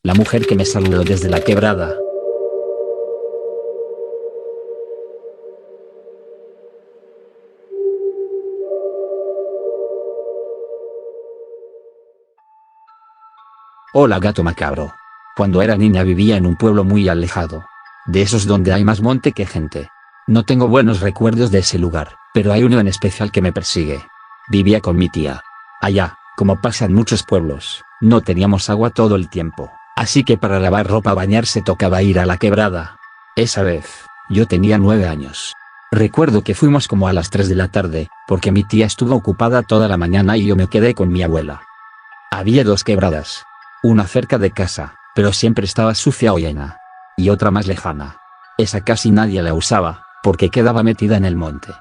la mujer que me saludó desde la quebrada. Hola gato macabro. Cuando era niña vivía en un pueblo muy alejado. De esos donde hay más monte que gente. No tengo buenos recuerdos de ese lugar, pero hay uno en especial que me persigue. Vivía con mi tía. Allá, como pasa en muchos pueblos, no teníamos agua todo el tiempo, así que para lavar ropa o bañarse tocaba ir a la quebrada. Esa vez, yo tenía 9 años. Recuerdo que fuimos como a las 3 de la tarde, porque mi tía estuvo ocupada toda la mañana y yo me quedé con mi abuela. Había 2 quebradas. Una cerca de casa, pero siempre estaba sucia o llena. Y otra más lejana. Esa casi nadie la usaba, porque quedaba metida en el monte.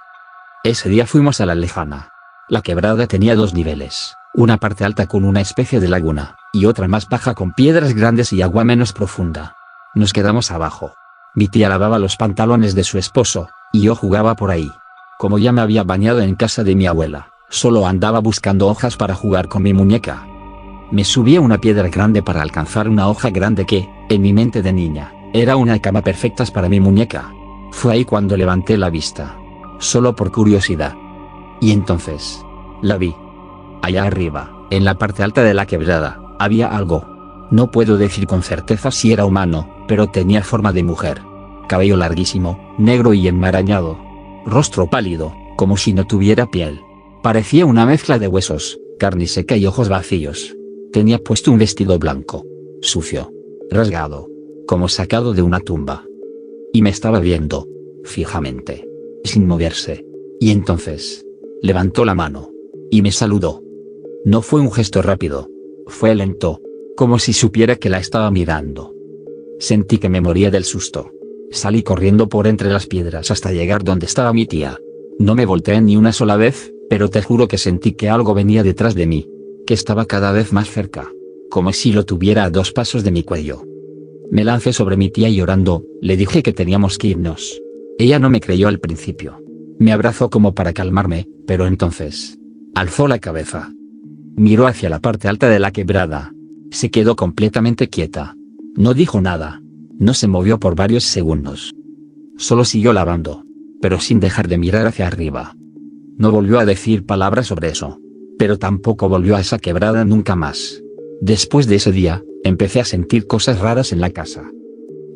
Ese día fuimos a la lejana. La quebrada tenía 2 niveles, una parte alta con una especie de laguna, y otra más baja con piedras grandes y agua menos profunda. Nos quedamos abajo. Mi tía lavaba los pantalones de su esposo, y yo jugaba por ahí. Como ya me había bañado en casa de mi abuela, solo andaba buscando hojas para jugar con mi muñeca. Me subí a una piedra grande para alcanzar una hoja grande que, en mi mente de niña, era una cama perfecta para mi muñeca. Fue ahí cuando levanté la vista. Solo por curiosidad. Y entonces, la vi. Allá arriba, en la parte alta de la quebrada, había algo. No puedo decir con certeza si era humano, pero tenía forma de mujer. Cabello larguísimo, negro y enmarañado. Rostro pálido, como si no tuviera piel. Parecía una mezcla de huesos, carne seca y ojos vacíos. Tenía puesto un vestido blanco, sucio, rasgado, como sacado de una tumba. Y me estaba viendo, fijamente, sin moverse. Y entonces, levantó la mano, y me saludó. No fue un gesto rápido, fue lento, como si supiera que la estaba mirando. Sentí que me moría del susto. Salí corriendo por entre las piedras hasta llegar donde estaba mi tía. No me volteé ni una sola vez, pero te juro que sentí que algo venía detrás de mí, que estaba cada vez más cerca, como si lo tuviera a 2 pasos de mi cuello. Me lancé sobre mi tía y llorando, le dije que teníamos que irnos. Ella no me creyó al principio. Me abrazó como para calmarme, pero entonces, alzó la cabeza. Miró hacia la parte alta de la quebrada. Se quedó completamente quieta. No dijo nada. No se movió por varios segundos. Solo siguió lavando, pero sin dejar de mirar hacia arriba. No volvió a decir palabras sobre eso. Pero tampoco volvió a esa quebrada nunca más. Después de ese día, empecé a sentir cosas raras en la casa.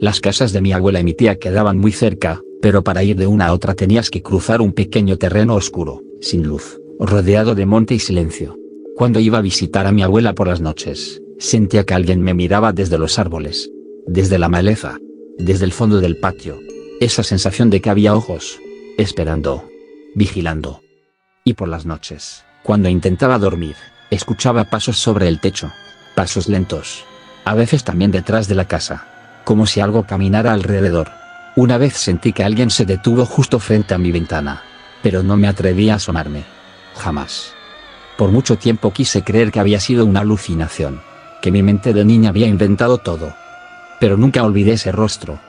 Las casas de mi abuela y mi tía quedaban muy cerca, pero para ir de una a otra tenías que cruzar un pequeño terreno oscuro, sin luz, rodeado de monte y silencio. Cuando iba a visitar a mi abuela por las noches, sentía que alguien me miraba desde los árboles, desde la maleza, desde el fondo del patio. Esa sensación de que había ojos, esperando, vigilando. Y por las noches, cuando intentaba dormir, escuchaba pasos sobre el techo. Pasos lentos. A veces también detrás de la casa. Como si algo caminara alrededor. Una vez sentí que alguien se detuvo justo frente a mi ventana. Pero no me atreví a asomarme. Jamás. Por mucho tiempo quise creer que había sido una alucinación. Que mi mente de niña había inventado todo. Pero nunca olvidé ese rostro.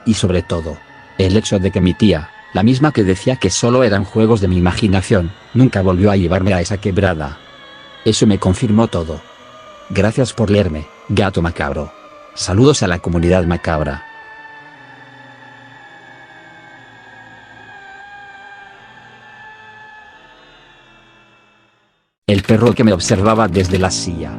Y sobre todo, el hecho de que mi tía, la misma que decía que solo eran juegos de mi imaginación, nunca volvió a llevarme a esa quebrada. Eso me confirmó todo. Gracias por leerme, gato macabro. Saludos a la comunidad macabra. El perro que me observaba desde la silla.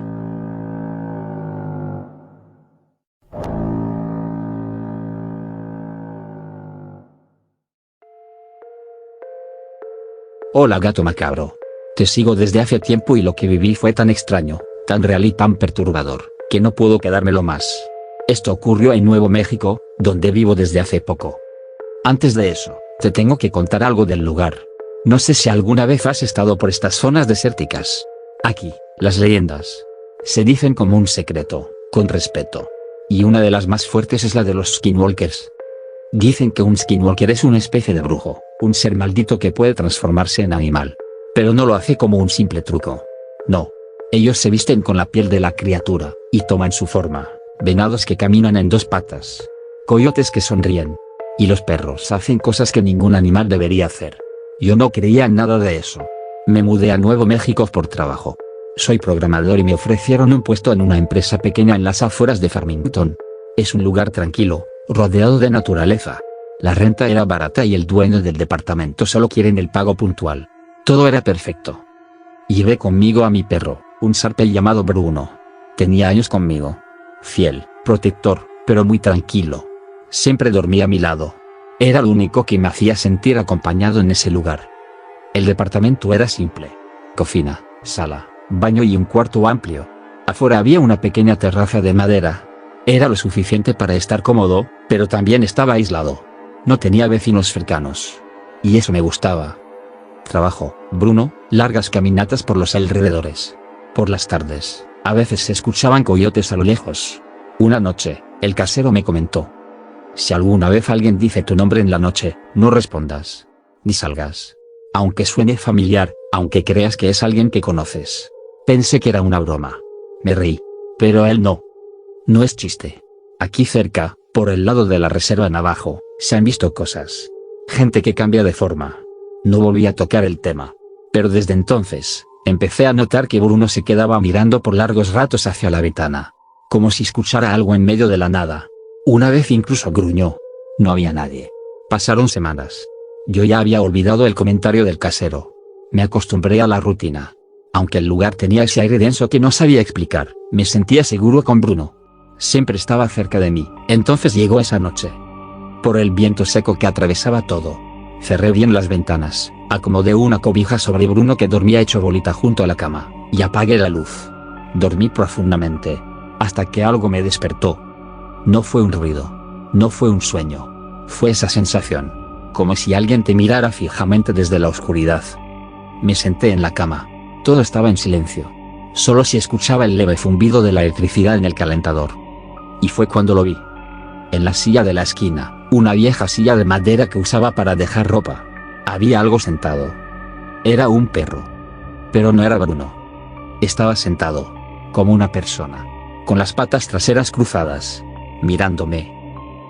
Hola gato macabro. Te sigo desde hace tiempo y lo que viví fue tan extraño, tan real y tan perturbador, que no puedo quedármelo más. Esto ocurrió en Nuevo México, donde vivo desde hace poco. Antes de eso, te tengo que contar algo del lugar. No sé si alguna vez has estado por estas zonas desérticas. Aquí, las leyendas se dicen como un secreto, con respeto. Y una de las más fuertes es la de los skinwalkers. Dicen que un skinwalker es una especie de brujo, un ser maldito que puede transformarse en animal. Pero no lo hace como un simple truco. No. Ellos se visten con la piel de la criatura, y toman su forma. Venados que caminan en 2 patas. Coyotes que sonríen. Y los perros hacen cosas que ningún animal debería hacer. Yo no creía en nada de eso. Me mudé a Nuevo México por trabajo. Soy programador y me ofrecieron un puesto en una empresa pequeña en las afueras de Farmington. Es un lugar tranquilo, rodeado de naturaleza. La renta era barata y el dueño del departamento solo quiere el pago puntual. Todo era perfecto. Llevé conmigo a mi perro, un Sarpel llamado Bruno. Tenía años conmigo. Fiel, protector, pero muy tranquilo. Siempre dormía a mi lado. Era lo único que me hacía sentir acompañado en ese lugar. El departamento era simple. Cocina, sala, baño y un cuarto amplio. Afuera había una pequeña terraza de madera. Era lo suficiente para estar cómodo, pero también estaba aislado. No tenía vecinos cercanos. Y eso me gustaba. Trabajo, Bruno, largas caminatas por los alrededores. Por las tardes, a veces se escuchaban coyotes a lo lejos. Una noche, el casero me comentó: si alguna vez alguien dice tu nombre en la noche, no respondas. Ni salgas. Aunque suene familiar, aunque creas que es alguien que conoces. Pensé que era una broma. Me reí. Pero él no. No es chiste. Aquí cerca, por el lado de la reserva Navajo, se han visto cosas. Gente que cambia de forma. No volví a tocar el tema. Pero desde entonces, empecé a notar que Bruno se quedaba mirando por largos ratos hacia la ventana. Como si escuchara algo en medio de la nada. Una vez incluso gruñó. No había nadie. Pasaron semanas. Yo ya había olvidado el comentario del casero. Me acostumbré a la rutina. Aunque el lugar tenía ese aire denso que no sabía explicar, me sentía seguro con Bruno. Siempre estaba cerca de mí. Entonces llegó esa noche. Por el viento seco que atravesaba todo. Cerré bien las ventanas, acomodé una cobija sobre Bruno que dormía hecho bolita junto a la cama, y apagué la luz. Dormí profundamente, hasta que algo me despertó. No fue un ruido. No fue un sueño. Fue esa sensación. Como si alguien te mirara fijamente desde la oscuridad. Me senté en la cama. Todo estaba en silencio. Solo se escuchaba el leve zumbido de la electricidad en el calentador. Y fue cuando lo vi. En la silla de la esquina, una vieja silla de madera que usaba para dejar ropa. Había algo sentado. Era un perro. Pero no era Bruno. Estaba sentado, como una persona, con las patas traseras cruzadas, mirándome.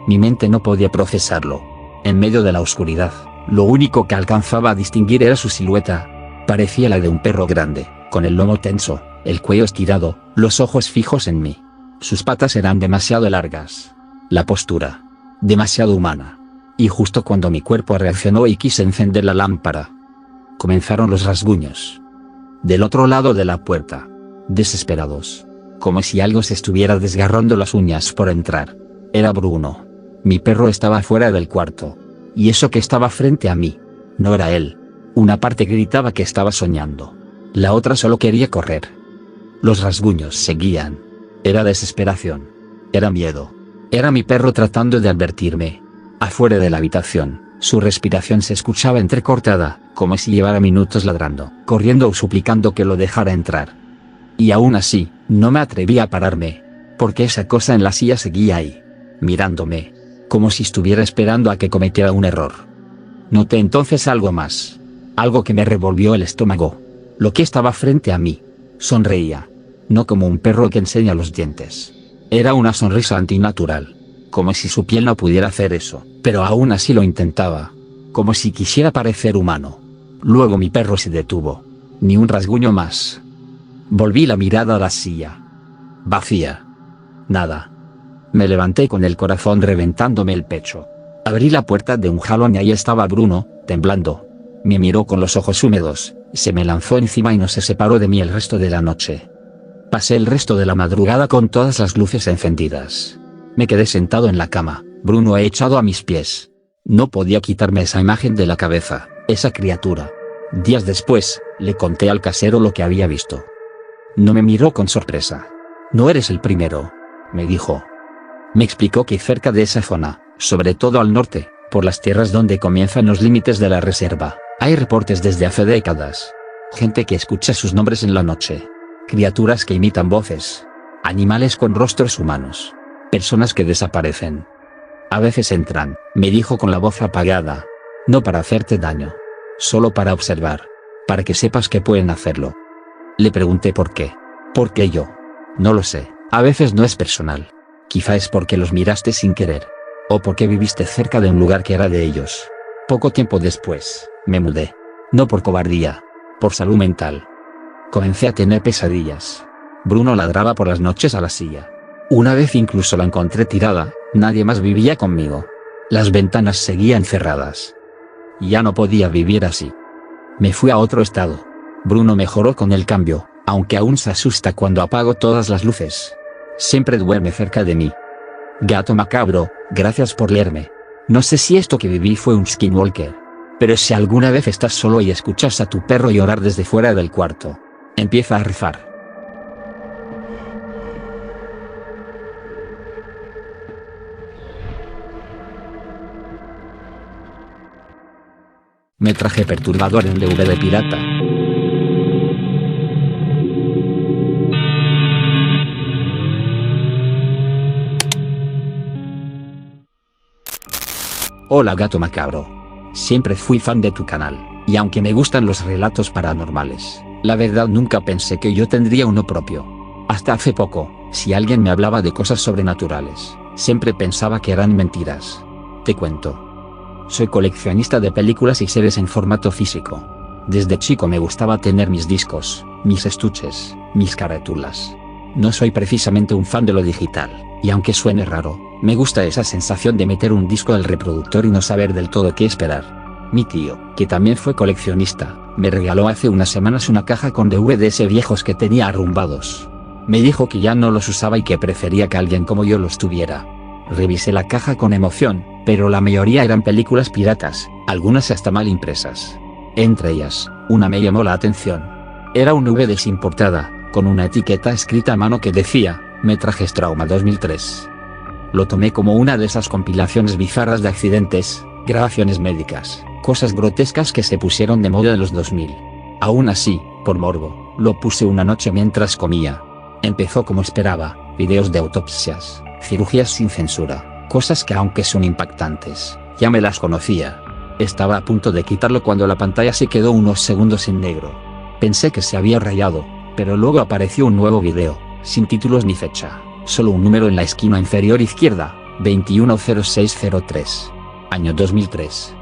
Mi mente no podía procesarlo. En medio de la oscuridad, lo único que alcanzaba a distinguir era su silueta. Parecía la de un perro grande, con el lomo tenso, el cuello estirado, los ojos fijos en mí. Sus patas eran demasiado largas. La postura, demasiado humana. Y justo cuando mi cuerpo reaccionó y quise encender la lámpara, comenzaron los rasguños. Del otro lado de la puerta, desesperados, como si algo se estuviera desgarrando las uñas por entrar. Era Bruno. Mi perro estaba fuera del cuarto. Y eso que estaba frente a mí, no era él. Una parte gritaba que estaba soñando. La otra solo quería correr. Los rasguños seguían. Era desesperación. Era miedo. Era mi perro tratando de advertirme. Afuera de la habitación, su respiración se escuchaba entrecortada, como si llevara minutos ladrando, corriendo o suplicando que lo dejara entrar. Y aún así, no me atrevía a pararme, porque esa cosa en la silla seguía ahí, mirándome, como si estuviera esperando a que cometiera un error. Noté entonces algo más. Algo que me revolvió el estómago. Lo que estaba frente a mí. Sonreía. No como un perro que enseña los dientes. Era una sonrisa antinatural. Como si su piel no pudiera hacer eso, pero aún así lo intentaba. Como si quisiera parecer humano. Luego mi perro se detuvo. Ni un rasguño más. Volví la mirada a la silla. Vacía. Nada. Me levanté con el corazón reventándome el pecho. Abrí la puerta de un jalón y ahí estaba Bruno, temblando. Me miró con los ojos húmedos, se me lanzó encima y no se separó de mí el resto de la noche. Pasé el resto de la madrugada con todas las luces encendidas. Me quedé sentado en la cama, Bruno echado a mis pies. No podía quitarme esa imagen de la cabeza, esa criatura. Días después, le conté al casero lo que había visto. No me miró con sorpresa. No eres el primero, me dijo. Me explicó que cerca de esa zona, sobre todo al norte, por las tierras donde comienzan los límites de la reserva, hay reportes desde hace décadas. Gente que escucha sus nombres en la noche. Criaturas que imitan voces. Animales con rostros humanos. Personas que desaparecen. A veces entran, me dijo con la voz apagada. No para hacerte daño. Solo para observar. Para que sepas que pueden hacerlo. Le pregunté por qué. ¿Por qué yo? No lo sé. A veces no es personal. Quizá es porque los miraste sin querer. O porque viviste cerca de un lugar que era de ellos. Poco tiempo después, me mudé. No por cobardía. Por salud mental. Comencé a tener pesadillas. Bruno ladraba por las noches a la silla. Una vez incluso la encontré tirada, nadie más vivía conmigo. Las ventanas seguían cerradas. Ya no podía vivir así. Me fui a otro estado. Bruno mejoró con el cambio, aunque aún se asusta cuando apago todas las luces. Siempre duerme cerca de mí. Gato macabro, gracias por leerme. No sé si esto que viví fue un skinwalker. Pero si alguna vez estás solo y escuchas a tu perro llorar desde fuera del cuarto, empieza a rezar. Metraje perturbador en DVD pirata. Hola gato macabro. Siempre fui fan de tu canal, y aunque me gustan los relatos paranormales, la verdad nunca pensé que yo tendría uno propio. Hasta hace poco, si alguien me hablaba de cosas sobrenaturales, siempre pensaba que eran mentiras. Te cuento. Soy coleccionista de películas y series en formato físico. Desde chico me gustaba tener mis discos, mis estuches, mis carátulas. No soy precisamente un fan de lo digital, y aunque suene raro, me gusta esa sensación de meter un disco al reproductor y no saber del todo qué esperar. Mi tío, que también fue coleccionista, me regaló hace unas semanas una caja con DVDs viejos que tenía arrumbados. Me dijo que ya no los usaba y que prefería que alguien como yo los tuviera. Revisé la caja con emoción, pero la mayoría eran películas piratas, algunas hasta mal impresas. Entre ellas, una me llamó la atención. Era un DVD sin portada, con una etiqueta escrita a mano que decía, Metrajes Trauma 2003. Lo tomé como una de esas compilaciones bizarras de accidentes, grabaciones médicas, cosas grotescas que se pusieron de moda en los 2000. Aún así, por morbo, lo puse una noche mientras comía. Empezó como esperaba, videos de autopsias, cirugías sin censura, cosas que aunque son impactantes, ya me las conocía. Estaba a punto de quitarlo cuando la pantalla se quedó unos segundos en negro. Pensé que se había rayado, pero luego apareció un nuevo video, sin títulos ni fecha, solo un número en la esquina inferior izquierda, 210603. Año 2003.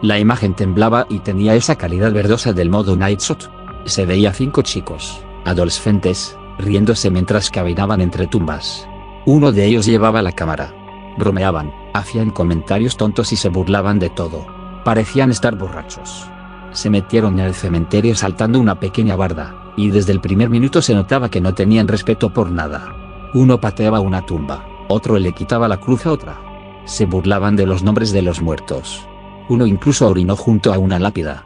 La imagen temblaba y tenía esa calidad verdosa del modo Night Shot. Se veía 5 chicos, adolescentes, riéndose mientras caminaban entre tumbas. Uno de ellos llevaba la cámara. Bromeaban, hacían comentarios tontos y se burlaban de todo. Parecían estar borrachos. Se metieron en el cementerio saltando una pequeña barda, y desde el primer minuto se notaba que no tenían respeto por nada. Uno pateaba una tumba, otro le quitaba la cruz a otra. Se burlaban de los nombres de los muertos. Uno incluso orinó junto a una lápida.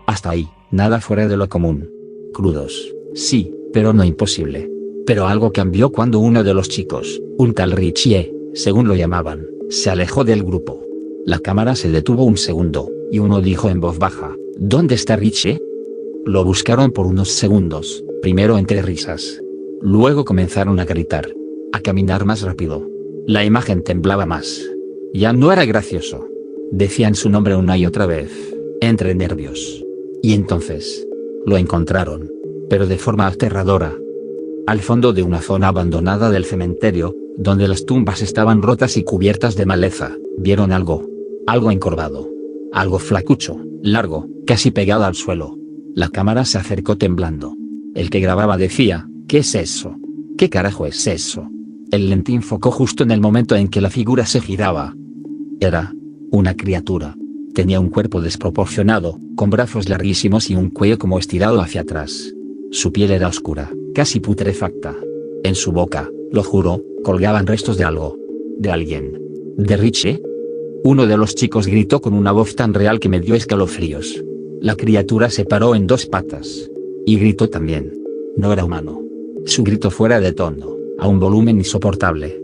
Hasta ahí, nada fuera de lo común. Crudos, sí, pero no imposible. Pero algo cambió cuando uno de los chicos, un tal Richie, según lo llamaban, se alejó del grupo. La cámara se detuvo un segundo, y uno dijo en voz baja, ¿dónde está Richie? Lo buscaron por unos segundos, primero entre risas. Luego comenzaron a gritar, a caminar más rápido. La imagen temblaba más. Ya no era gracioso. Decían su nombre una y otra vez, entre nervios. Y entonces, lo encontraron, pero de forma aterradora. Al fondo de una zona abandonada del cementerio, donde las tumbas estaban rotas y cubiertas de maleza, vieron algo encorvado. Algo flacucho, largo, casi pegado al suelo. La cámara se acercó temblando. El que grababa decía, ¿qué es eso? ¿Qué carajo es eso? El lente enfocó justo en el momento en que la figura se giraba. Era una criatura. Tenía un cuerpo desproporcionado, con brazos larguísimos y un cuello como estirado hacia atrás. Su piel era oscura, casi putrefacta. En su boca, lo juro, colgaban restos de algo. De alguien. ¿De Richie? Uno de los chicos gritó con una voz tan real que me dio escalofríos. La criatura se paró en 2 patas. Y gritó también. No era humano. Su grito fuera de tono, a un volumen insoportable.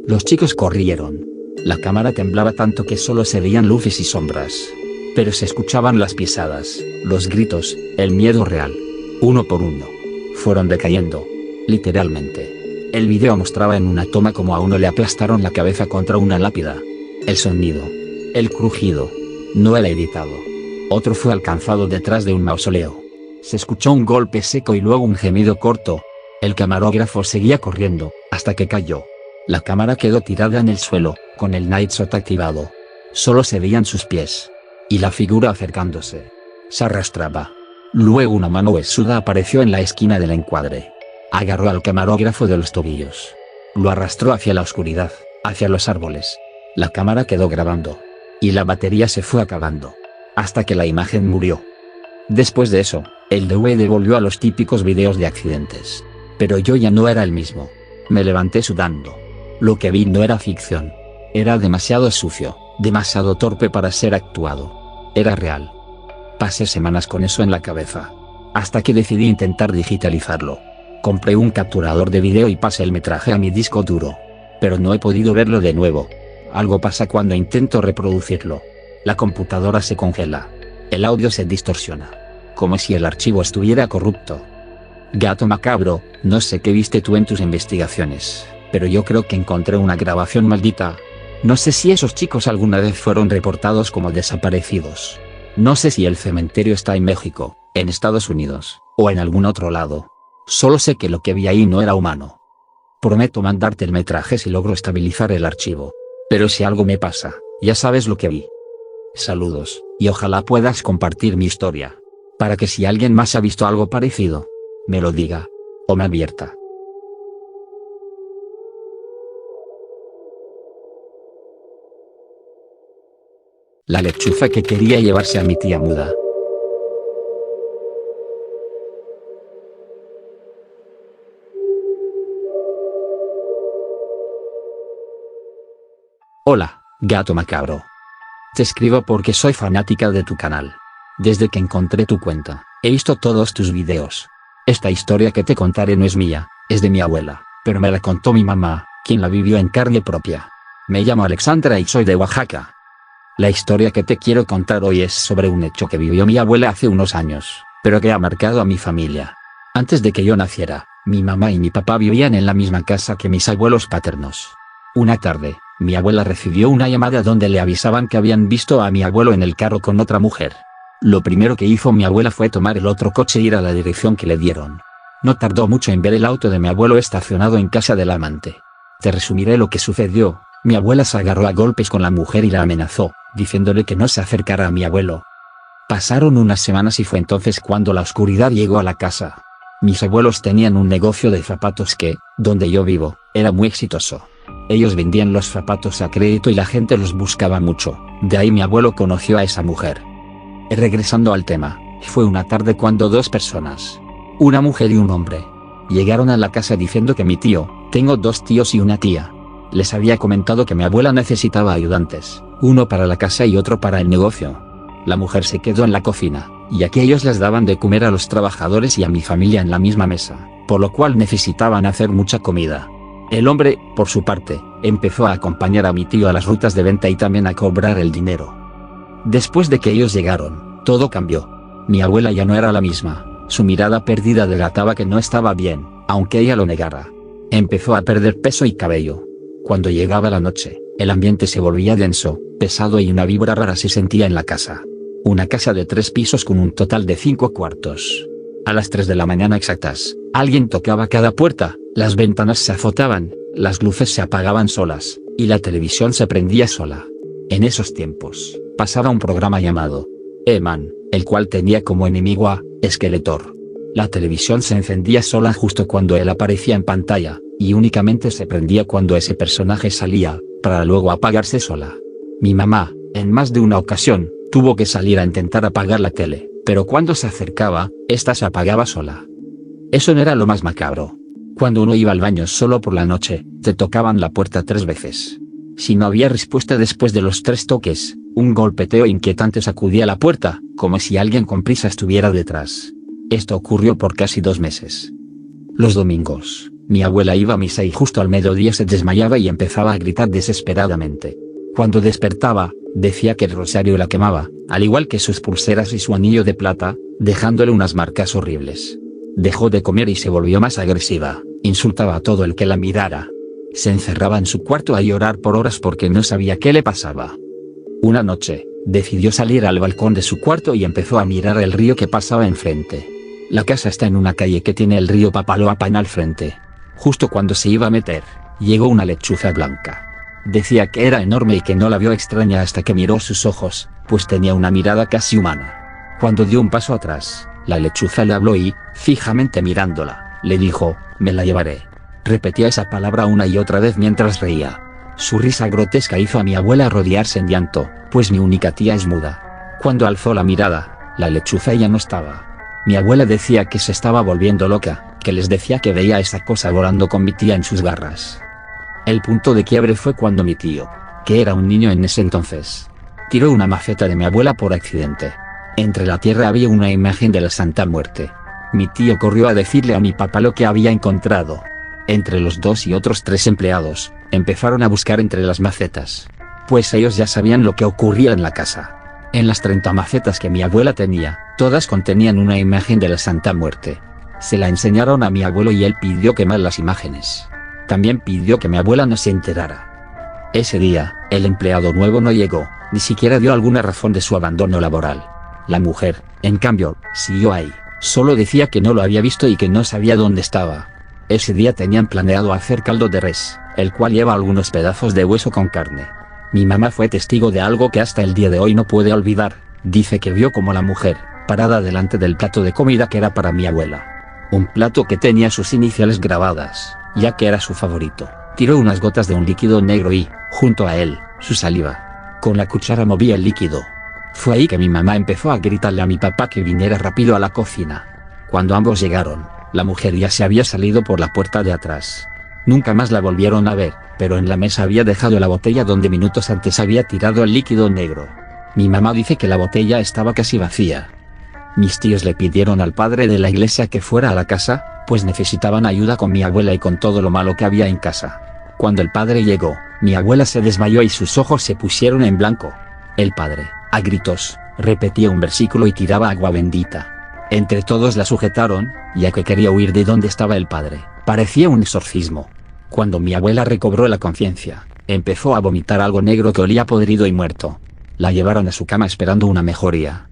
Los chicos corrieron. La cámara temblaba tanto que solo se veían luces y sombras. Pero se escuchaban las pisadas, los gritos, el miedo real. Uno por uno. Fueron decayendo. Literalmente. El video mostraba en una toma como a uno le aplastaron la cabeza contra una lápida. El sonido. El crujido. No era editado. Otro fue alcanzado detrás de un mausoleo. Se escuchó un golpe seco y luego un gemido corto. El camarógrafo seguía corriendo, hasta que cayó. La cámara quedó tirada en el suelo, con el Night Shot activado. Solo se veían sus pies. Y la figura acercándose. Se arrastraba. Luego una mano huesuda apareció en la esquina del encuadre. Agarró al camarógrafo de los tobillos. Lo arrastró hacia la oscuridad, hacia los árboles. La cámara quedó grabando. Y la batería se fue acabando. Hasta que la imagen murió. Después de eso, el DVD volvió a los típicos videos de accidentes. Pero yo ya no era el mismo. Me levanté sudando. Lo que vi no era ficción. Era demasiado sucio, demasiado torpe para ser actuado. Era real. Pasé semanas con eso en la cabeza. Hasta que decidí intentar digitalizarlo. Compré un capturador de video y pasé el metraje a mi disco duro. Pero no he podido verlo de nuevo. Algo pasa cuando intento reproducirlo. La computadora se congela. El audio se distorsiona. Como si el archivo estuviera corrupto. Gato macabro, no sé qué viste tú en tus investigaciones, pero yo creo que encontré una grabación maldita. No sé si esos chicos alguna vez fueron reportados como desaparecidos. No sé si el cementerio está en México, en Estados Unidos, o en algún otro lado. Solo sé que lo que vi ahí no era humano. Prometo mandarte el metraje si logro estabilizar el archivo. Pero si algo me pasa, ya sabes lo que vi. Saludos, y ojalá puedas compartir mi historia. Para que si alguien más ha visto algo parecido, me lo diga. O me advierta. La lechuza que quería llevarse a mi tía muda. Hola, gato macabro. Te escribo porque soy fanática de tu canal. Desde que encontré tu cuenta, he visto todos tus videos. Esta historia que te contaré no es mía, es de mi abuela, pero me la contó mi mamá, quien la vivió en carne propia. Me llamo Alexandra y soy de Oaxaca. La historia que te quiero contar hoy es sobre un hecho que vivió mi abuela hace unos años, pero que ha marcado a mi familia. Antes de que yo naciera, mi mamá y mi papá vivían en la misma casa que mis abuelos paternos. Una tarde, mi abuela recibió una llamada donde le avisaban que habían visto a mi abuelo en el carro con otra mujer. Lo primero que hizo mi abuela fue tomar el otro coche e ir a la dirección que le dieron. No tardó mucho en ver el auto de mi abuelo estacionado en casa del amante. Te resumiré lo que sucedió. Mi abuela se agarró a golpes con la mujer y la amenazó, diciéndole que no se acercara a mi abuelo. Pasaron unas semanas y fue entonces cuando la oscuridad llegó a la casa. Mis abuelos tenían un negocio de zapatos que, donde yo vivo, era muy exitoso. Ellos vendían los zapatos a crédito y la gente los buscaba mucho, de ahí mi abuelo conoció a esa mujer. Regresando al tema, fue una tarde cuando dos personas, una mujer y un hombre, llegaron a la casa diciendo que mi tío, tengo dos tíos y una tía, les había comentado que mi abuela necesitaba ayudantes, uno para la casa y otro para el negocio. La mujer se quedó en la cocina, ya que ellos les daban de comer a los trabajadores y a mi familia en la misma mesa, por lo cual necesitaban hacer mucha comida. El hombre, por su parte, empezó a acompañar a mi tío a las rutas de venta y también a cobrar el dinero. Después de que ellos llegaron, todo cambió. Mi abuela ya no era la misma, su mirada perdida delataba que no estaba bien, aunque ella lo negara. Empezó a perder peso y cabello. Cuando llegaba la noche, el ambiente se volvía denso, pesado y una vibra rara se sentía en la casa. Una casa de 3 pisos con un total de 5 cuartos. A las 3 de la mañana exactas, alguien tocaba cada puerta, las ventanas se azotaban, las luces se apagaban solas, y la televisión se prendía sola. En esos tiempos, pasaba un programa llamado E-Man, el cual tenía como enemigo a Skeletor. La televisión se encendía sola justo cuando él aparecía en pantalla, y únicamente se prendía cuando ese personaje salía, para luego apagarse sola. Mi mamá, en más de una ocasión, tuvo que salir a intentar apagar la tele, pero cuando se acercaba, esta se apagaba sola. Eso no era lo más macabro. Cuando uno iba al baño solo por la noche, te tocaban la puerta 3 veces. Si no había respuesta después de los 3 toques, un golpeteo inquietante sacudía la puerta, como si alguien con prisa estuviera detrás. Esto ocurrió por casi 2 meses. Los domingos, mi abuela iba a misa y justo al mediodía se desmayaba y empezaba a gritar desesperadamente. Cuando despertaba, decía que el rosario la quemaba, al igual que sus pulseras y su anillo de plata, dejándole unas marcas horribles. Dejó de comer y se volvió más agresiva, insultaba a todo el que la mirara. Se encerraba en su cuarto a llorar por horas porque no sabía qué le pasaba. Una noche, decidió salir al balcón de su cuarto y empezó a mirar el río que pasaba enfrente. La casa está en una calle que tiene el río Papaloapan al frente. Justo cuando se iba a meter, llegó una lechuza blanca. Decía que era enorme y que no la vio extraña hasta que miró sus ojos, pues tenía una mirada casi humana. Cuando dio un paso atrás, La lechuza le habló y, fijamente mirándola, le dijo: me la llevaré. Repetía esa palabra una y otra vez mientras reía. Su risa grotesca hizo a mi abuela rodearse en llanto, pues mi única tía es muda. Cuando alzó la mirada, la lechuza ya no estaba. Mi abuela decía que se estaba volviendo loca, que les decía que veía esa cosa volando con mi tía en sus garras. El punto de quiebre fue cuando mi tío, que era un niño en ese entonces, tiró una maceta de mi abuela por accidente. Entre la tierra había una imagen de la Santa Muerte. Mi tío corrió a decirle a mi papá lo que había encontrado. Entre los 2 y otros 3 empleados, empezaron a buscar entre las macetas, pues ellos ya sabían lo que ocurría en la casa. En las 30 macetas que mi abuela tenía, todas contenían una imagen de la Santa Muerte. Se la enseñaron a mi abuelo y él pidió quemar las imágenes. También pidió que mi abuela no se enterara. Ese día, el empleado nuevo no llegó, ni siquiera dio alguna razón de su abandono laboral. La mujer, en cambio, siguió ahí, solo decía que no lo había visto y que no sabía dónde estaba. Ese día tenían planeado hacer caldo de res, el cual lleva algunos pedazos de hueso con carne. Mi mamá fue testigo de algo que hasta el día de hoy no puede olvidar. Dice que vio como la mujer, parada delante del plato de comida que era para mi abuela. Un plato que tenía sus iniciales grabadas, ya que era su favorito. Tiró unas gotas de un líquido negro y, junto a él, su saliva. Con la cuchara movía el líquido. Fue ahí que mi mamá empezó a gritarle a mi papá que viniera rápido a la cocina. Cuando ambos llegaron, la mujer ya se había salido por la puerta de atrás. Nunca más la volvieron a ver, pero en la mesa había dejado la botella donde minutos antes había tirado el líquido negro. Mi mamá dice que la botella estaba casi vacía. Mis tíos le pidieron al padre de la iglesia que fuera a la casa, pues necesitaban ayuda con mi abuela y con todo lo malo que había en casa. Cuando el padre llegó, mi abuela se desmayó y sus ojos se pusieron en blanco. El padre, a gritos, repetía un versículo y tiraba agua bendita. Entre todos la sujetaron, ya que quería huir de donde estaba el padre. Parecía un exorcismo. Cuando mi abuela recobró la conciencia, empezó a vomitar algo negro que olía podrido y muerto. La llevaron a su cama esperando una mejoría.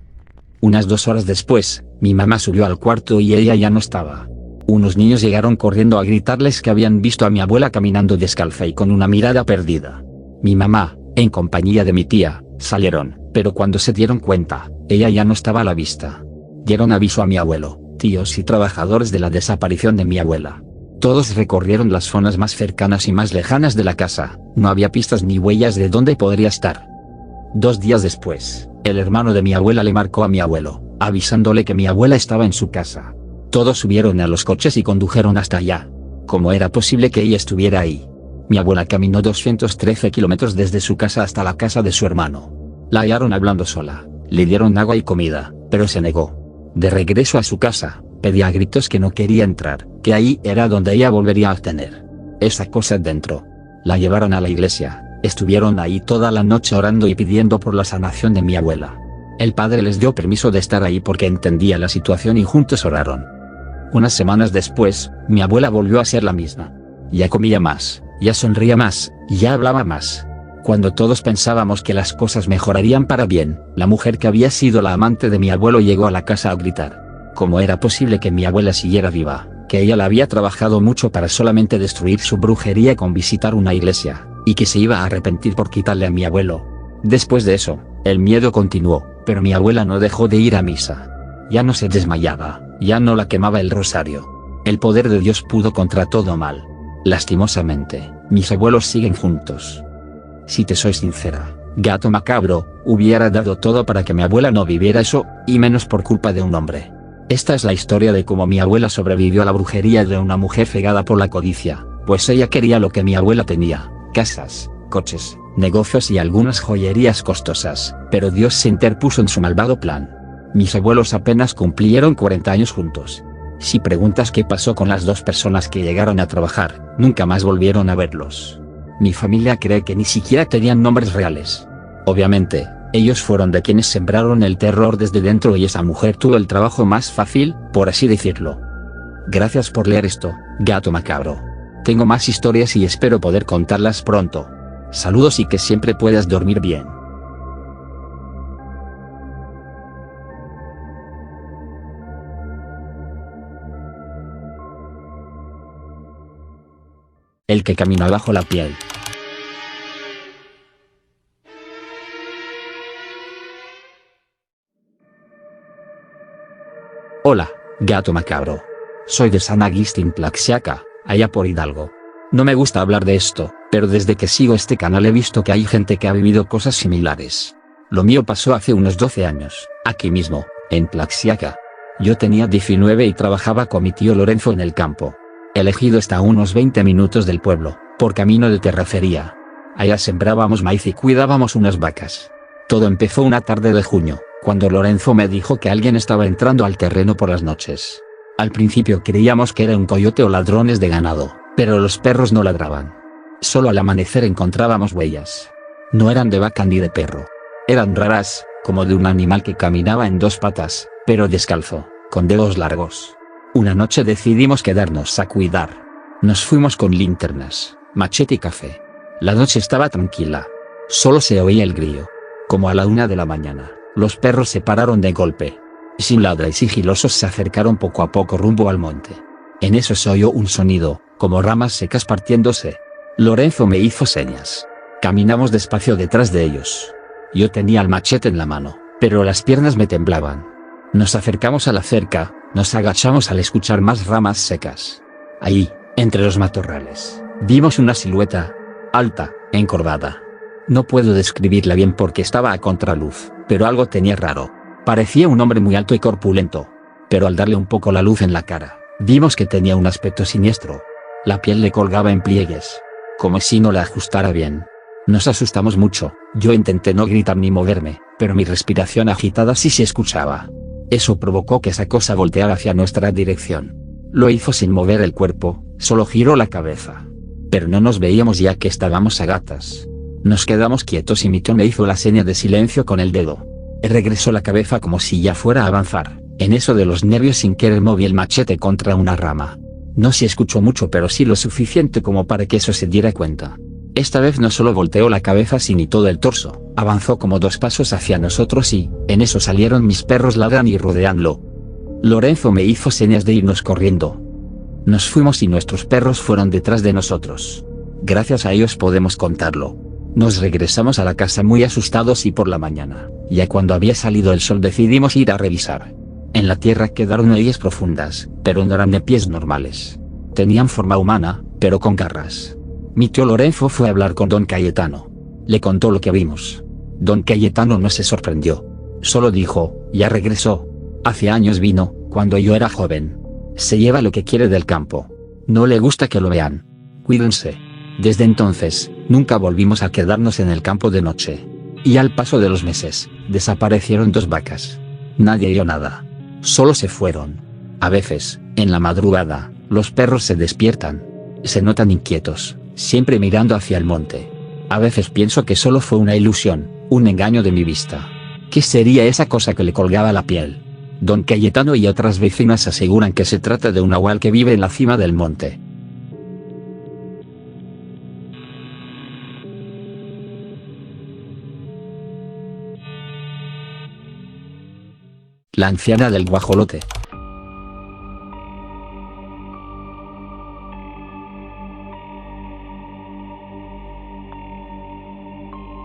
Unas 2 horas después, mi mamá subió al cuarto y ella ya no estaba. Unos niños llegaron corriendo a gritarles que habían visto a mi abuela caminando descalza y con una mirada perdida. Mi mamá, en compañía de mi tía, salieron, pero cuando se dieron cuenta, ella ya no estaba a la vista. Dieron aviso a mi abuelo, tíos y trabajadores de la desaparición de mi abuela. Todos recorrieron las zonas más cercanas y más lejanas de la casa, no había pistas ni huellas de dónde podría estar. 2 días después, el hermano de mi abuela le marcó a mi abuelo, avisándole que mi abuela estaba en su casa. Todos subieron a los coches y condujeron hasta allá. ¿Cómo era posible que ella estuviera ahí? Mi abuela caminó 213 kilómetros desde su casa hasta la casa de su hermano. La hallaron hablando sola, le dieron agua y comida, pero se negó. De regreso a su casa, pedía a gritos que no quería entrar, que ahí era donde ella volvería a tener esa cosa dentro. La llevaron a la iglesia, estuvieron ahí toda la noche orando y pidiendo por la sanación de mi abuela. El padre les dio permiso de estar ahí porque entendía la situación y juntos oraron. Unas semanas después, mi abuela volvió a ser la misma. Ya comía más, ya sonría más, ya hablaba más. Cuando todos pensábamos que las cosas mejorarían para bien, la mujer que había sido la amante de mi abuelo llegó a la casa a gritar. ¿Cómo era posible que mi abuela siguiera viva? Que ella la había trabajado mucho para solamente destruir su brujería con visitar una iglesia, y que se iba a arrepentir por quitarle a mi abuelo. Después de eso, el miedo continuó, pero mi abuela no dejó de ir a misa. Ya no se desmayaba, ya no la quemaba el rosario. El poder de Dios pudo contra todo mal. Lastimosamente, mis abuelos siguen juntos. Si te soy sincera, gato macabro, hubiera dado todo para que mi abuela no viviera eso, y menos por culpa de un hombre. Esta es la historia de cómo mi abuela sobrevivió a la brujería de una mujer cegada por la codicia, pues ella quería lo que mi abuela tenía: casas, coches, negocios y algunas joyerías costosas, pero Dios se interpuso en su malvado plan. Mis abuelos apenas cumplieron 40 años juntos. Si preguntas qué pasó con las 2 personas que llegaron a trabajar, nunca más volvieron a verlos. Mi familia cree que ni siquiera tenían nombres reales. Obviamente, ellos fueron de quienes sembraron el terror desde dentro y esa mujer tuvo el trabajo más fácil, por así decirlo. Gracias por leer esto, gato macabro. Tengo más historias y espero poder contarlas pronto. Saludos y que siempre puedas dormir bien. El que camina bajo la piel. Hola, gato macabro. Soy de San Agustín Tlaxiaca, allá por Hidalgo. No me gusta hablar de esto, pero desde que sigo este canal he visto que hay gente que ha vivido cosas similares. Lo mío pasó hace unos 12 años, aquí mismo, en Tlaxiaca. Yo tenía 19 y trabajaba con mi tío Lorenzo en el campo. El ejido está a unos 20 minutos del pueblo, por camino de terracería. Allá sembrábamos maíz y cuidábamos unas vacas. Todo empezó una tarde de junio, cuando Lorenzo me dijo que alguien estaba entrando al terreno por las noches. Al principio creíamos que era un coyote o ladrones de ganado, pero los perros no ladraban. Solo al amanecer encontrábamos huellas. No eran de vaca ni de perro. Eran raras, como de un animal que caminaba en dos patas, pero descalzo, con dedos largos. Una noche decidimos quedarnos a cuidar. Nos fuimos con linternas, machete y café. La noche estaba tranquila. Solo se oía el grillo. Como a la 1 de la mañana, los perros se pararon de golpe. Sin ladrar y sigilosos se acercaron poco a poco rumbo al monte. En eso se oyó un sonido, como ramas secas partiéndose. Lorenzo me hizo señas. Caminamos despacio detrás de ellos. Yo tenía el machete en la mano, pero las piernas me temblaban. Nos acercamos a la cerca, nos agachamos al escuchar más ramas secas. Ahí, entre los matorrales, vimos una silueta, alta, encorvada. No puedo describirla bien porque estaba a contraluz, pero algo tenía raro. Parecía un hombre muy alto y corpulento. Pero al darle un poco la luz en la cara, vimos que tenía un aspecto siniestro. La piel le colgaba en pliegues, como si no la ajustara bien. Nos asustamos mucho. Yo intenté no gritar ni moverme, pero mi respiración agitada sí se escuchaba. Eso provocó que esa cosa volteara hacia nuestra dirección. Lo hizo sin mover el cuerpo, solo giró la cabeza. Pero no nos veíamos ya que estábamos a gatas. Nos quedamos quietos y mi tío me hizo la seña de silencio con el dedo. Regresó la cabeza como si ya fuera a avanzar. En eso de los nervios sin querer moví el machete contra una rama. No se escuchó mucho pero sí lo suficiente como para que eso se diera cuenta. Esta vez no solo volteó la cabeza sino todo el torso, avanzó como 2 pasos hacia nosotros y, en eso salieron mis perros ladrando y rodeándolo. Lorenzo me hizo señas de irnos corriendo. Nos fuimos y nuestros perros fueron detrás de nosotros. Gracias a ellos podemos contarlo. Nos regresamos a la casa muy asustados y por la mañana, ya cuando había salido el sol decidimos ir a revisar. En la tierra quedaron huellas profundas, pero no eran de pies normales. Tenían forma humana, pero con garras. Mi tío Lorenzo fue a hablar con don Cayetano. Le contó lo que vimos. Don Cayetano no se sorprendió. Solo dijo, ya regresó. Hace años vino, cuando yo era joven. Se lleva lo que quiere del campo. No le gusta que lo vean. Cuídense. Desde entonces, nunca volvimos a quedarnos en el campo de noche. Y al paso de los meses, desaparecieron 2 vacas. Nadie oyó nada. Solo se fueron. A veces, en la madrugada, los perros se despiertan. Se notan inquietos, siempre mirando hacia el monte. A veces pienso que solo fue una ilusión, un engaño de mi vista. ¿Qué sería esa cosa que le colgaba la piel? Don Cayetano y otras vecinas aseguran que se trata de un nahual que vive en la cima del monte. La anciana del guajolote.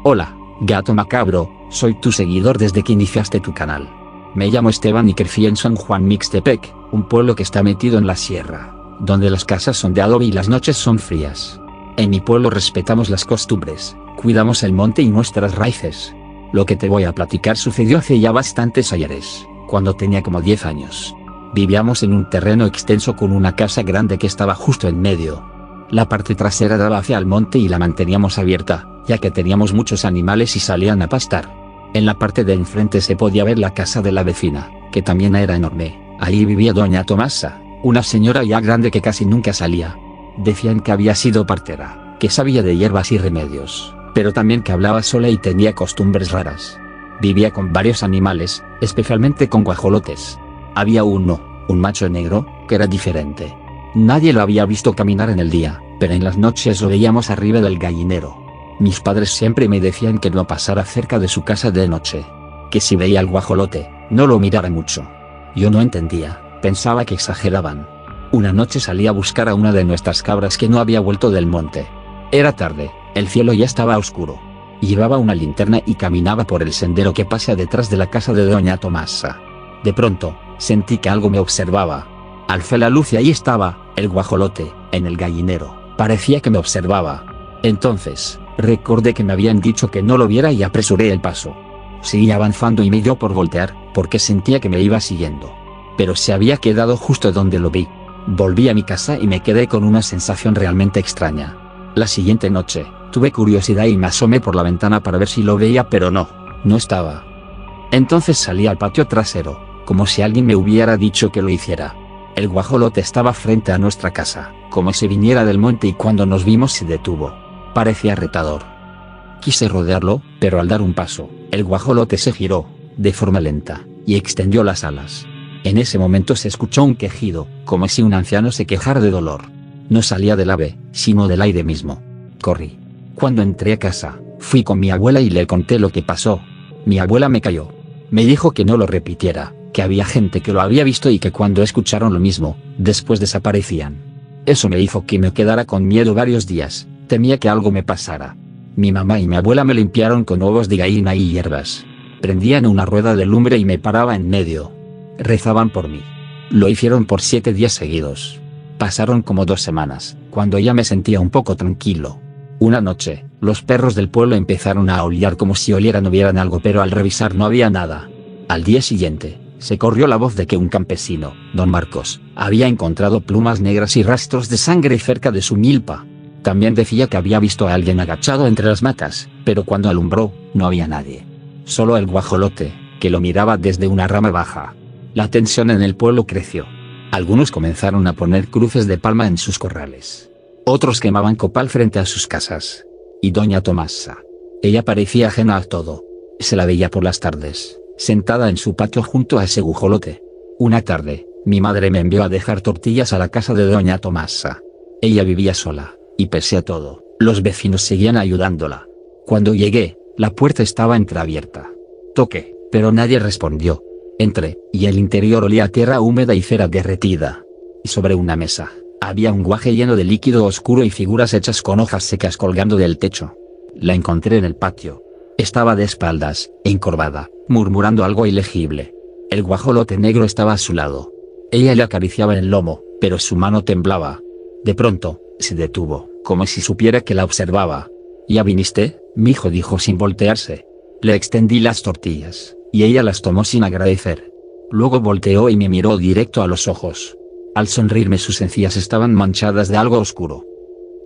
Hola, gato macabro, soy tu seguidor desde que iniciaste tu canal. Me llamo Esteban y crecí en San Juan Mixtepec, un pueblo que está metido en la sierra, donde las casas son de adobe y las noches son frías. En mi pueblo respetamos las costumbres, cuidamos el monte y nuestras raíces. Lo que te voy a platicar sucedió hace ya bastantes ayeres, cuando tenía como 10 años. Vivíamos en un terreno extenso con una casa grande que estaba justo en medio. La parte trasera daba hacia el monte y la manteníamos abierta, ya que teníamos muchos animales y salían a pastar. En la parte de enfrente se podía ver la casa de la vecina, que también era enorme. Allí vivía doña Tomasa, una señora ya grande que casi nunca salía. Decían que había sido partera, que sabía de hierbas y remedios, pero también que hablaba sola y tenía costumbres raras. Vivía con varios animales, especialmente con guajolotes. Había uno, un macho negro, que era diferente. Nadie lo había visto caminar en el día, pero en las noches lo veíamos arriba del gallinero. Mis padres siempre me decían que no pasara cerca de su casa de noche. Que si veía al guajolote, no lo mirara mucho. Yo no entendía, pensaba que exageraban. Una noche salí a buscar a una de nuestras cabras que no había vuelto del monte. Era tarde, el cielo ya estaba oscuro. Llevaba una linterna y caminaba por el sendero que pasa detrás de la casa de doña Tomasa. De pronto, Sentí que algo me observaba. Alcé la luz y ahí estaba, el guajolote, en el gallinero. Parecía que me observaba. Entonces, recordé que me habían dicho que no lo viera y apresuré el paso. Seguí avanzando y me dio por voltear, porque sentía que me iba siguiendo. Pero se había quedado justo donde lo vi. Volví a mi casa y me quedé con una sensación realmente extraña. La siguiente noche, tuve curiosidad y me asomé por la ventana para ver si lo veía, pero no estaba. Entonces salí al patio trasero, como si alguien me hubiera dicho que lo hiciera. El guajolote estaba frente a nuestra casa, como si viniera del monte, y cuando nos vimos se detuvo. Parecía retador. Quise rodearlo, pero al dar un paso, el guajolote se giró, de forma lenta, y extendió las alas. En ese momento se escuchó un quejido, como si un anciano se quejara de dolor. No salía del ave, sino del aire mismo. Corrí. Cuando entré a casa, fui con mi abuela y le conté lo que pasó. Mi abuela me calló. Me dijo que no lo repitiera, que había gente que lo había visto y que cuando escucharon lo mismo, después desaparecían. Eso me hizo que me quedara con miedo varios días, temía que algo me pasara. Mi mamá y mi abuela me limpiaron con huevos de gallina y hierbas. Prendían una rueda de lumbre y me paraba en medio. Rezaban por mí. Lo hicieron por 7 días seguidos. Pasaron como 2 semanas, cuando ya me sentía un poco tranquilo. Una noche, los perros del pueblo empezaron a aullar como si olieran o vieran algo, pero al revisar no había nada. Al día siguiente, se corrió la voz de que un campesino, don Marcos, había encontrado plumas negras y rastros de sangre cerca de su milpa. También decía que había visto a alguien agachado entre las macas, pero cuando alumbró, no había nadie. Solo el guajolote, que lo miraba desde una rama baja. La tensión en el pueblo creció. Algunos comenzaron a poner cruces de palma en sus corrales. Otros quemaban copal frente a sus casas. Y doña Tomasa. Ella parecía ajena a todo. Se la veía por las tardes, sentada en su patio junto a ese guajolote. Una tarde, mi madre me envió a dejar tortillas a la casa de doña Tomasa. Ella vivía sola, y pese a todo, los vecinos seguían ayudándola. Cuando llegué, la puerta estaba entreabierta. Toqué, pero nadie respondió. Entré, y el interior olía a tierra húmeda y cera derretida. Y sobre una mesa, había un guaje lleno de líquido oscuro y figuras hechas con hojas secas colgando del techo. La encontré en el patio. Estaba de espaldas, encorvada, murmurando algo ilegible. El guajolote negro estaba a su lado. Ella le acariciaba el lomo, pero su mano temblaba. De pronto, se detuvo, como si supiera que la observaba. ¿Ya viniste, mijo?, dijo sin voltearse. Le extendí las tortillas, y ella las tomó sin agradecer. Luego volteó y me miró directo a los ojos. Al sonreírme sus encías estaban manchadas de algo oscuro.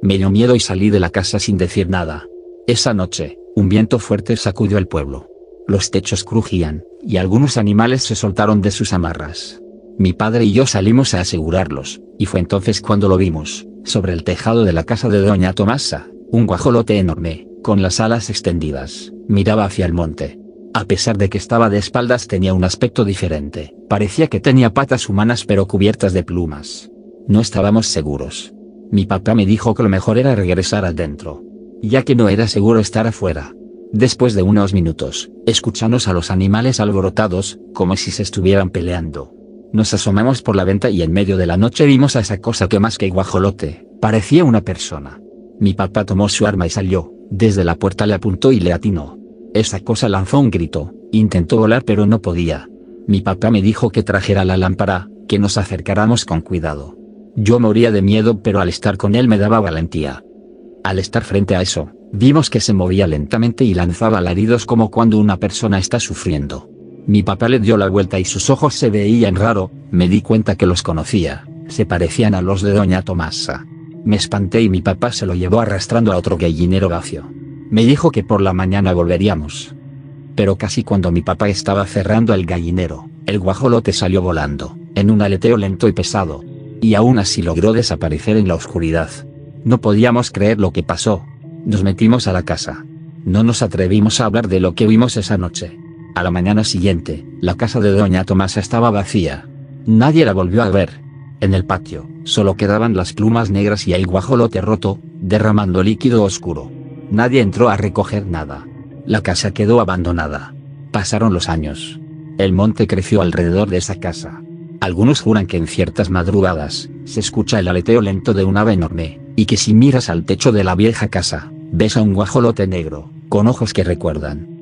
Me dio miedo y salí de la casa sin decir nada. Esa noche, un viento fuerte sacudió el pueblo. Los techos crujían, y algunos animales se soltaron de sus amarras. Mi padre y yo salimos a asegurarlos, y fue entonces cuando lo vimos, sobre el tejado de la casa de doña Tomasa, un guajolote enorme, con las alas extendidas, miraba hacia el monte. A pesar de que estaba de espaldas tenía un aspecto diferente, parecía que tenía patas humanas pero cubiertas de plumas. No estábamos seguros. Mi papá me dijo que lo mejor era regresar adentro, ya que no era seguro estar afuera. Después de unos minutos, escuchamos a los animales alborotados, como si se estuvieran peleando. Nos asomamos por la venta y en medio de la noche vimos a esa cosa que más que guajolote, parecía una persona. Mi papá tomó su arma y salió, desde la puerta le apuntó y le atinó. Esa cosa lanzó un grito, intentó volar pero no podía. Mi papá me dijo que trajera la lámpara, que nos acercáramos con cuidado. Yo moría de miedo pero al estar con él me daba valentía. Al estar frente a eso, vimos que se movía lentamente y lanzaba alaridos como cuando una persona está sufriendo. Mi papá le dio la vuelta y sus ojos se veían raro, me di cuenta que los conocía, se parecían a los de doña Tomasa. Me espanté y mi papá se lo llevó arrastrando a otro gallinero vacío. Me dijo que por la mañana volveríamos. Pero casi cuando mi papá estaba cerrando el gallinero, el guajolote salió volando, en un aleteo lento y pesado. Y aún así logró desaparecer en la oscuridad. No podíamos creer lo que pasó. Nos metimos a la casa. No nos atrevimos a hablar de lo que vimos esa noche. A la mañana siguiente, la casa de doña Tomasa estaba vacía. Nadie la volvió a ver. En el patio, solo quedaban las plumas negras y el guajolote roto, derramando líquido oscuro. Nadie entró a recoger nada. La casa quedó abandonada. Pasaron los años. El monte creció alrededor de esa casa. Algunos juran que en ciertas madrugadas, se escucha el aleteo lento de un ave enorme, y que si miras al techo de la vieja casa, ves a un guajolote negro, con ojos que recuerdan.